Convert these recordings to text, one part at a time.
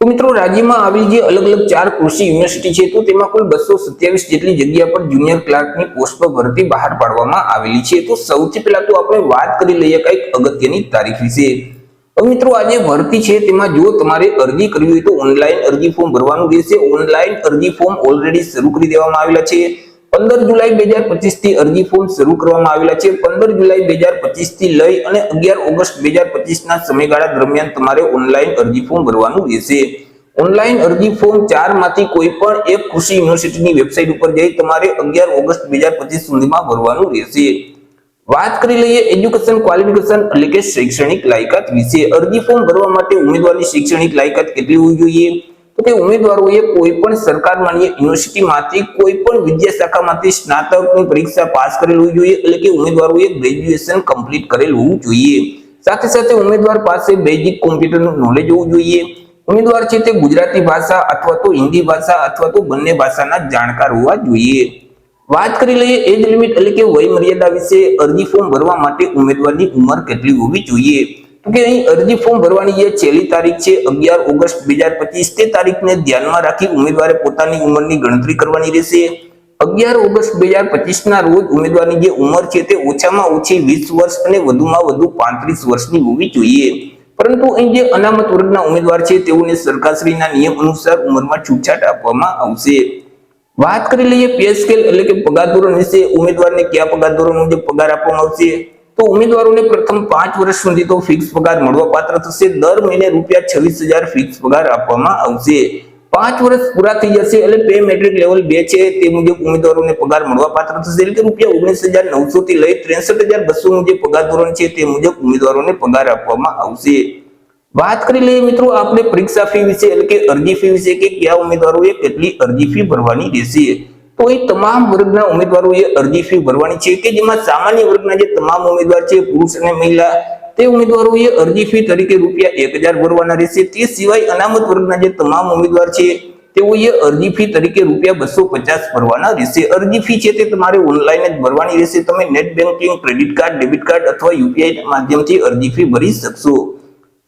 તો મિત્રો રાજ્યમાં આવેલી જે અલગ અલગ 4 કૃષિ યુનિવર્સિટી છે તો તેમાં કુલ 227 જેટલી જગ્યા પર જુનિયર ક્લાર્કની પોસ્ટ પર ભરતી બહાર પાડવામાં આવેલી છે। તો સૌથી પહેલા તો આપણે વાત કરી લઈએ કઈક અગત્યની તારીખ વિશે। હવે મિત્રો આ જે ભરતી છે તેમાં જો તમારે અરજી કરવી હોય તો ઓનલાઈન અરજી ફોર્મ ભરવાનું રહેશે। ઓનલાઈન અરજી ફોર્મ ઓલરેડી શરૂ કરી દેવામાં આવેલા છે। 15 જુલાઈ 2025 થી અરજી ફોર્મ શરૂ કરવામાં આવેલા છે। 15 જુલાઈ 2025 થી લઈ અને 11 ઓગસ્ટ 2025 ના સમયગાળા દરમિયાન તમારે ઓનલાઈન અરજી ફોર્મ ભરવાનું રહેશે। ઓનલાઈન અરજી ફોર્મ 4 માંથી કોઈ પણ એક કૃષિ યુનિવર્સિટીની વેબસાઈટ ઉપર જઈ તમારે 11 ઓગસ્ટ 2025 સુધીમાં ભરવાનું રહેશે। વાત કરી લઈએ એજ્યુકેશન ક્વોલિફિકેશન એટલે કે શૈક્ષણિક લાયકાત વિશે। અરજી ફોર્મ ભરવા માટે ઉમેદવારની શૈક્ષણિક લાયકાત કેટલી હોવી જોઈએ? તો કે ઉમેદવારોએ કોઈ પણ સરકાર માન્ય યુનિવર્સિટીમાંથી કોઈ પણ વિદ્યા શાખામાંથી સ્નાતકની પરીક્ષા પાસ કરેલ હોવી જોઈએ, એટલે કે ઉમેદવારોએ ગ્રેજ્યુએશન કમ્પ્લીટ કરેલ હોવું જોઈએ। સાથે સાથે ઉમેદવાર પાસે બેઝિક કોમ્પ્યુટરનું નોલેજ હોવું જોઈએ। ઉમેદવાર છે તે ગુજરાતી ભાષા અથવા તો હિન્દી ભાષા અથવા તો બંને ભાષાના જાણકાર હોવા જોઈએ। વાત કરી લઈએ એજ લિમિટ એટલે કે વય મર્યાદા વિશે। અરજી ફોર્મ ભરવા માટે ઉમેદવારની ઉંમર કેટલી હોવી જોઈએ? તો કે અહીં અરજી ફોર્મ ભરવાની જે છેલ્લી તારીખ છે 11 ઓગસ્ટ 2025 તે તારીખને ધ્યાનમાં રાખી ઉમેદવારે પોતાની ઉંમરની ગણતરી કરવાની રહેશે। 11 ઓગસ્ટ 2025 ના રોજ ઉમેદવારની જે ઉંમર છે તે ઓછામાં ઓછી 20 વર્ષ અને વધુમાં વધુ 35 વર્ષની હોવી જોઈએ। પરંતુ અહીં જે અનામત વર્ગના ઉમેદવાર છે તેઓને સરકારશ્રીના નિયમ અનુસાર ઉંમરમાં છૂટછાટ આપવામાં આવશે। વાત કરી લઈએ પે સ્કેલ એટલે કે પગાર ધોરણ વિશે। ઉમેદવારને કયા પગાર ધોરણ મુજબ પગાર આપવામાં આવશે? તો ઉમેદવારોને પ્રથમ 5 વર્ષ સુધી તો ફિક્સ પગાર મળવા પાત્ર થશે। દર મહિને ₹26,000 ફિક્સ પગાર આપવામાં આવશે। 5 વર્ષ પૂરા થઈ જશે એટલે પે મેટ્રિક લેવલ 2 છે તે મુજબ ઉમેદવારોને પગાર મળવા પાત્ર થશે, એટલે કે ₹19,900 થી લઈ 63,200 નું જે પગાર ધોરણ છે તે મુજબ ઉમેદવારોને પગાર આપવામાં આવશે। વાત કરી લઈએ મિત્રો આપણે પરીક્ષા ફી વિશે એટલે કે અરજી ફી વિશે કે કયા ઉમેદવારોએ કેટલી અરજી ફી ભરવાની રહેશે। તો એ તમામ વર્ગના ઉમેદવારોએ અરજી ફી ભરવાની છે કે જેમાં સામાન્ય વર્ગના જે તમામ ઉમેદવાર છે પુરુષ અને મહિલા તે ઉમેદવારોએ અરજી ફી તરીકે ₹1,000 ભરવાના રહેશે। તે સિવાય અનામત વર્ગના જે તમામ ઉમેદવાર છે તેઓએ અરજી ફી તરીકે ₹250 ભરવાના રહેશે। અરજી ફી છે તે તમારે ઓનલાઈન જ ભરવાની રહેશે। તમે net banking, credit card, debit card અથવા યુપીઆઈ માધ્યમથી અરજી ફી ભરી શકશો।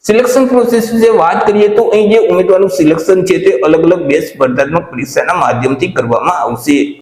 સિલેક્શન પ્રોસેસ વિશે વાત કરીએ તો અહીં જે ઉમેદવારનું સિલેક્શન છે તે અલગ અલગ 2 સ્પર્ધાત્મક પરીક્ષાના માધ્યમથી કરવામાં આવશે।